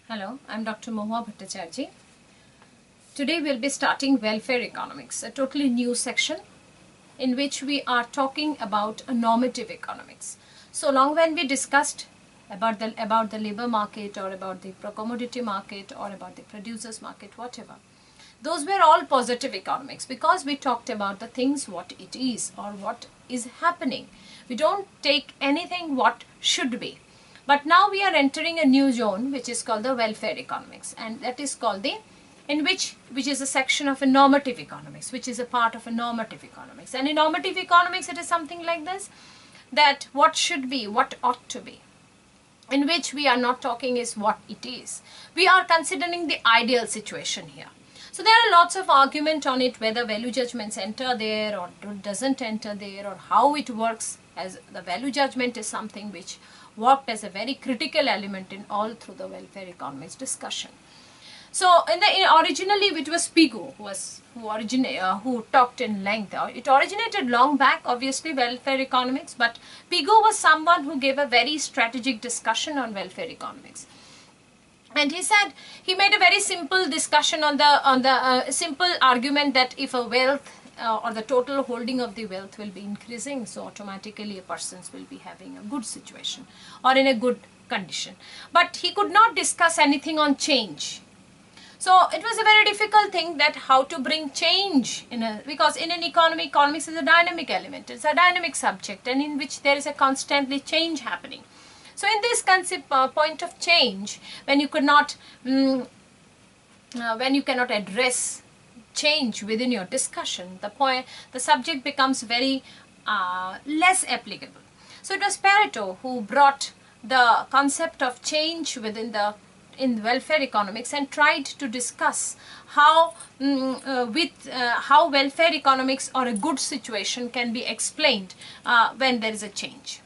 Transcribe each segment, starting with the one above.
Hello, I'm Dr. Mohua Bhattacharjee. Today we'll be starting welfare economics, a totally new section in which we are talking about a normative economics. So long when we discussed about the labor market or about the commodity market or about the producers market, whatever, those were all positive economics because we talked about the things what it is or what is happening. We don't take anything what should be. But now we are entering a new zone which is called the welfare economics, and that is called the which is a section of a normative economics, which is a part of a normative economics. And in normative economics it is something like this, that what should be, what ought to be, in which we are not talking is what it is. We are considering the ideal situation here. So there are lots of argument on it, whether value judgments enter there or doesn't enter there, or how it works, as the value judgment is something which worked as a very critical element in all through the welfare economics discussion. So originally it was Pigot who talked in length. It originated long back, obviously, welfare economics, but Pigot was someone who gave a very strategic discussion on welfare economics. And he made a very simple discussion on the simple argument that if a wealth or the total holding of the wealth will be increasing, so automatically a person will be having a good situation or in a good condition. But he could not discuss anything on change. So it was a very difficult thing, that how to bring change because in an economics is a dynamic element. It's a dynamic subject, and in which there is a constantly change happening. So in this concept point of change, when you cannot address change within your discussion, the subject becomes very less applicable. So it was Perito who brought the concept of change in welfare economics and tried to discuss how how welfare economics or a good situation can be explained when there is a change.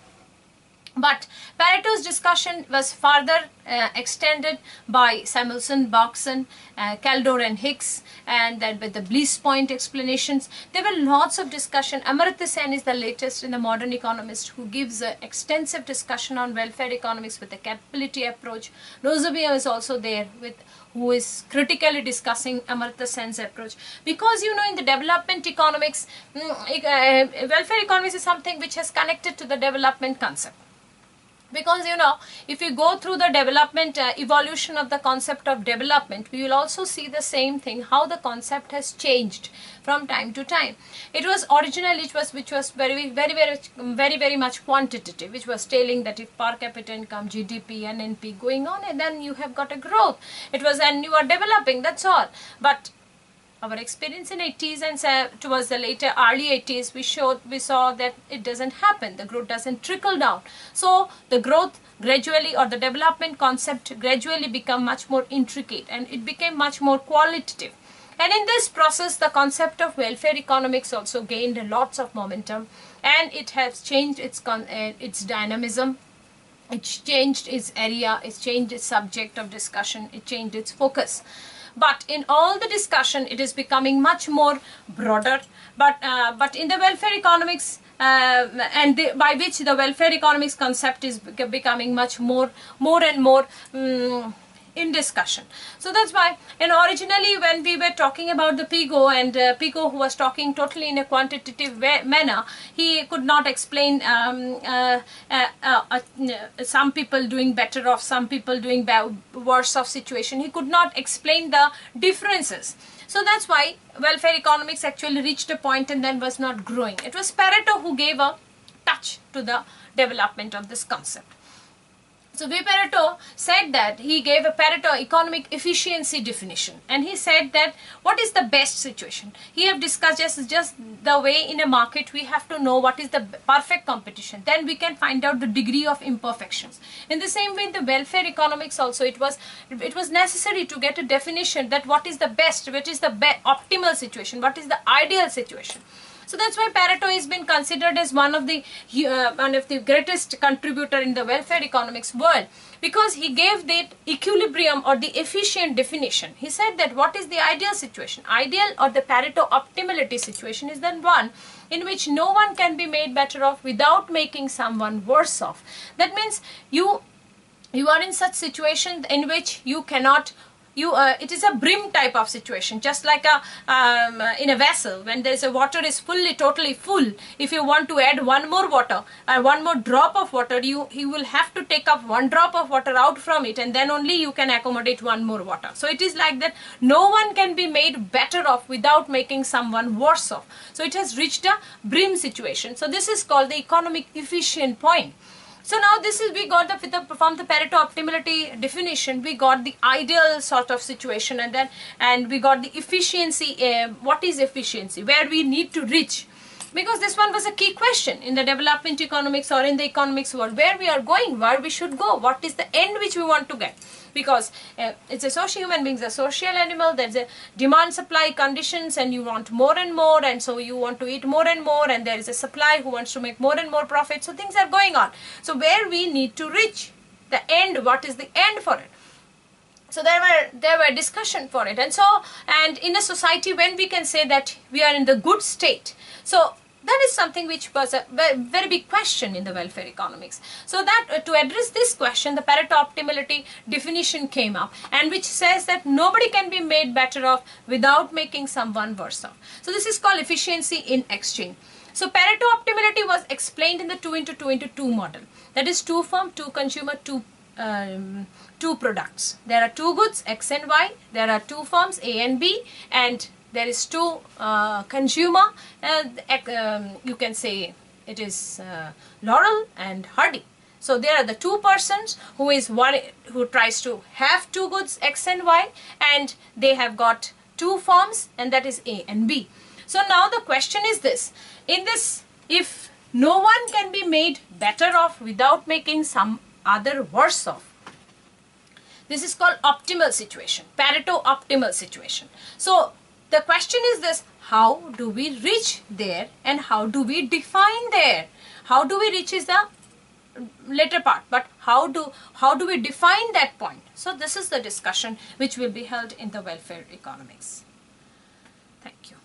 But Perito's discussion was further extended by Samuelson, Bergson, Kaldor and Hicks, and then with the Bliss point explanations. There were lots of discussion. Amartya Sen is the latest in the modern economist who gives an extensive discussion on welfare economics with the capability approach. Rozabia is also there who is critically discussing Amartya Sen's approach. Because in the development economics, welfare economics is something which has connected to the development concept. Because if you go through the development evolution of the concept of development, we will also see the same thing, how the concept has changed from time to time. It was originally which was very much quantitative, which was telling that if per capita income, GDP, NNP going on, and then you have got a growth. It was, and you are developing, that's all. But our experience in 80s and towards the later early 80s, we saw that it doesn't happen. The growth doesn't trickle down. So the growth gradually, or the development concept gradually become much more intricate, and it became much more qualitative. And in this process, the concept of welfare economics also gained lots of momentum, and it has changed its dynamism. It's changed its area, it's changed its subject of discussion, it changed its focus. But in all the discussion, it is becoming much more broader. But in the welfare economics, by which the welfare economics concept is becoming much more and more in discussion. So that's why, and originally when we were talking about the Pigot, and Pigot, who was talking totally in a quantitative manner, he could not explain some people doing better off, some people doing worse off situation. He could not explain the differences. So that's why welfare economics actually reached a point and then was not growing. It was Perito who gave a touch to the development of this concept. So Perito said that he gave a Perito economic efficiency definition, and he said that what is the best situation. He have discussed just the way in a market we have to know what is the perfect competition. Then we can find out the degree of imperfections. In the same way, in the welfare economics also, it was necessary to get a definition that what is the best, which is the optimal situation, what is the ideal situation. So that's why Perito has been considered as one of the greatest contributor in the welfare economics world, because he gave the equilibrium or the efficient definition. He said that what is the ideal situation? Ideal, or the Perito optimality situation, is then one in which no one can be made better off without making someone worse off. That means You are in such situation in which you cannot, it is a brim type of situation, just like in a vessel when there is a water is totally full. If you want to add one more water, one more drop of water, you will have to take up one drop of water out from it, and then only you can accommodate one more water. So it is like that. No one can be made better off without making someone worse off. So it has reached a brim situation. So this is called the economic efficient point. So now this is, we got from the Pareto optimality definition, we got the ideal sort of situation, and we got the efficiency. What is efficiency? Where we need to reach? Because this one was a key question in the development economics or in the economics world. Where we are going, where we should go, what is the end which we want to get? Because it's a social, human beings a social animal. There's a demand supply conditions, and you want more and more, and so you want to eat more and more, and there is a supply who wants to make more and more profit. So things are going on. So where we need to reach the end, what is the end for it? So there were discussion for it. And in a society when we can say that we are in the good state, so that is something which was a very big question in the welfare economics. So that to address this question, the Pareto optimality definition came up, and which says that nobody can be made better off without making someone worse off. So this is called efficiency in exchange. So Pareto optimality was explained in the 2x2x2 model. That is 2 firm, 2 consumer, 2 products. There are 2 goods, X and Y. There are 2 firms, A and B, and there is 2 consumer, you can say it is Laurel and Hardy. So there are the 2 persons who tries to have 2 goods, X and Y, and they have got 2 firms, and that is A and B. So now the question is this, if no one can be made better off without making some other worse off, this is called optimal situation, Pareto optimal situation. So the question is this, how do we reach there, and how do we define there? How do we reach is the later part, but how do we define that point? So this is the discussion which will be held in the welfare economics. Thank you.